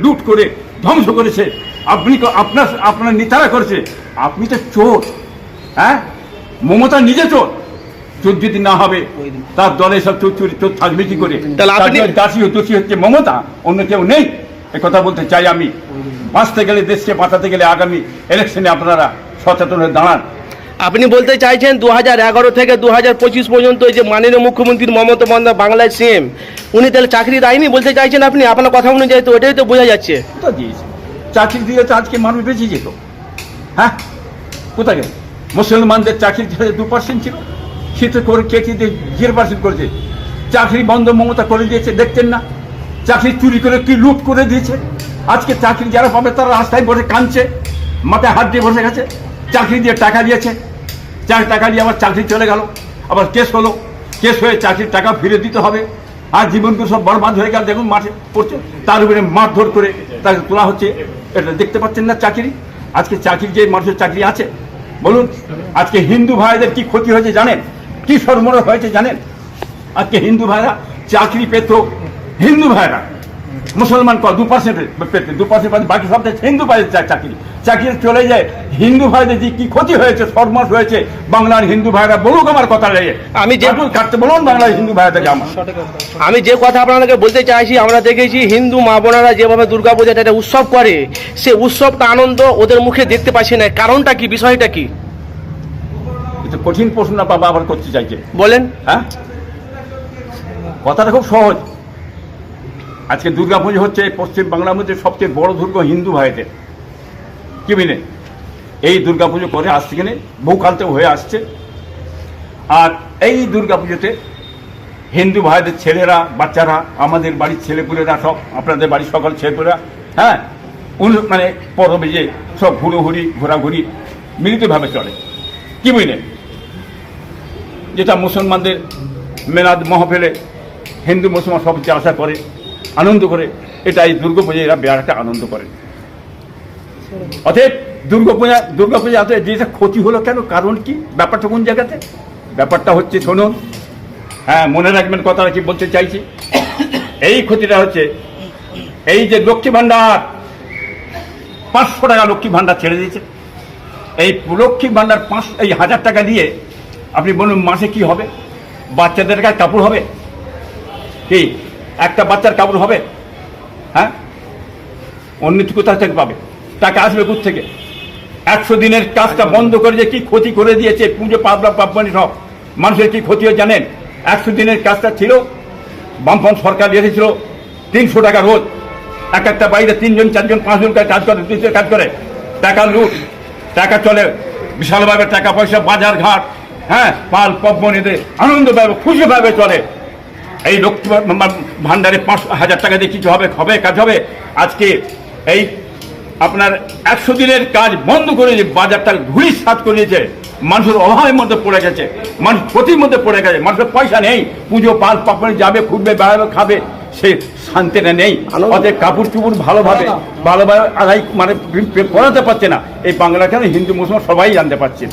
লুট করে ধ্বংস করেছে, আপনি আপনার আপনার নেতারা করেছে। আপনি তো চোর, হ্যাঁ? মমতা নিজে চোর। চোর যদি না হবে তার দলে সব চোর থাকবে কি করে? দাসী হচ্ছে মমতা, অন্য কেউ নেই। কথা বলতে চাই আমি। বাঁচতে গেলে, দেশকে বাঁচাতে গেলে আগামী ইলেকশনে আপনারা সচেতন হয়ে দাঁড়ান। আপনি বলতে চাইছেন 2011 থেকে 2025 পর্যন্ত যে মাননীয় মুখ্যমন্ত্রী মমতা বন্দ্যোপাধ্যায় বাংলার সিএম, উনি তাহলে চাকরি দেয়নি বলতে চাইছেন আপনি? আপনার কথা অনুযায়ী তো এটাই তো বোঝা যাচ্ছে। চাকরি দিয়ে তো আজকে মানুষ বেঁচে যেত। হ্যাঁ, কোথায় গেল? মুসলমানদের চাকরি 2% ছিল, সেটা করে কেটে দিয়ে 0% করেছে। চাকরি বন্ধ মমতা করে দিয়েছে, দেখতেন না? চাকরি চুরি করে কি লুট করে দিয়েছে। আজকে চাকরি যারা পাবে তারা রাস্তায় বসে কাঁদছে, মাথায় হাত দিয়ে বসে গেছে। চাকরি দিয়ে টাকা দিয়েছে, টাকা দিয়ে আবার চাকরি চলে গেল, আবার কেস হলো, কেস হয়ে চাকরির টাকা ফিরে দিতে হবে। আর জীবনগুলো সব বরবাদ হয়ে গেল, দেখুন মাঠে পড়ছে, তার উপরে মারধর করে তাকে তোলা হচ্ছে। এটা দেখতে পাচ্ছেন না চাকরি? আজকে চাকরি যে মানুষের চাকরি আছে বলুন, আজকে হিন্দু ভাইদের কি ক্ষতি হয়েছে জানেন? কি সর্বনাশ হয়েছে জানেন? আজকে হিন্দু ভাইরা চাকরি পেত, হিন্দু ভাইরা, মুসলমান 2% পেত, 2% বাকি সব হিন্দু ভাইদের চাকরি চলে যায়। হিন্দু ভাইদের যে কি ক্ষতি হয়েছে, সর্বনাশ হয়েছে, বাংলার হিন্দু ভাইরা বলুক আমার কথা লেগে। আমি যে কাটতে বলুন বাংলার হিন্দু ভাইদেরকে। আমি যে কথা আপনাদেরকে বলতে চাইছি, আমরা দেখেছি হিন্দু মা বোনেরা যেভাবে দুর্গাপূজাটা একটা উৎসব করে, সে উৎসবটা আনন্দ ওদের মুখে দেখতে পাচ্ছি না। কারণটা কি, বিষয়টা কি? কঠিন প্রশ্ন বাবা আবার করতে চাইছে, বলেন। হ্যাঁ, কথাটা খুব সহজ। আজকে দুর্গাপুজো হচ্ছে পশ্চিম বাংলার মধ্যে সবচেয়ে বড় দুর্গা হিন্দু ভাইদের, কি বুঝলেন? এই দুর্গাপুজো করে আসছে কিনে বহুকালতে হয়ে আসছে। আর এই দুর্গাপুজোতে হিন্দু ভাইদের ছেলেরা, বাচ্চারা, আমাদের বাড়ির ছেলেপুলেরা, সব আপনাদের বাড়ির সকল ছেলেপুলেরা, হ্যাঁ, মানে পরবে যে সব ঘোরাঘুরি মিলিতভাবে চলে, কি বুঝলেন? যেটা মুসলমানদের মেলাদ মহফিলে হিন্দু মুসলমান সব আশা করে, আনন্দ করে, এটা এই দুর্গাপূজা এরা বিরাট একটা আনন্দ করে। অতএব দুর্গাপূজাতে যেটা ক্ষতি হলো কেন, কারণ কি, ব্যাপারটা কোন জায়গাতে? ব্যাপারটা হচ্ছে, শুনুন, হ্যাঁ, মনে রাখবেন কথাটা কি বলতে চাইছি। এই ক্ষতিটা হচ্ছে এই যে লক্ষ্মী ভান্ডার, 500 টাকা লক্ষ্মী ভান্ডার ছেড়ে দিয়েছে। এই লক্ষ্মী ভান্ডার 1000 টাকা দিয়ে আপনি বলুন মাসে কি হবে? বাচ্চাদের কাছে কাপড় হবে কি? একটা বাচ্চার কাপড় হবে? হ্যাঁ, অন্য কোথা থেকে পাবে? টাকা আসবে কোথা থেকে? 100 দিনের কাজটা বন্ধ করে যে কি ক্ষতি করে দিয়েছে, পুজো পাবনি সব মানুষের কি ক্ষতি হয় জানেন? 100 দিনের কাজটা ছিল, বামফ্রন্ট সরকার দিয়েছিল 300 টাকা রোজ। একটা বাড়িতে 3 জন 4 জন 5 জন কাজ করে, 200 কাজ করে, টাকা লুট, টাকা চলে বিশালভাবে, টাকা পয়সা বাজার ঘাট, হ্যাঁ, পাল পবনীতে আনন্দভাবে খুশিভাবে চলে। এই লক্ষ্মী ভান্ডারে 5,000 টাকা দিয়ে কিছু হবে? কাজ হবে? আজকে এই আপনার 100 দিনের কাজ বন্ধ করে যে বাজারটা ধুলিস সাত করিয়েছে, মানুষের অভাবের মধ্যে পড়ে গেছে, মানুষ ক্ষতির মধ্যে পড়ে গেছে, মানুষের পয়সা নেই, পুজো পাল পাপড়ি যাবে, ঘুরবে, বেড়াবে, খাবে, সে শান্তিটা নেই। অতএব কাপড় চুপড় ভালোভাবে আদায় মানে পড়াতে পারছে না। এই বাংলা কেন হিন্দু মুসলমান সবাই জানতে পারছে।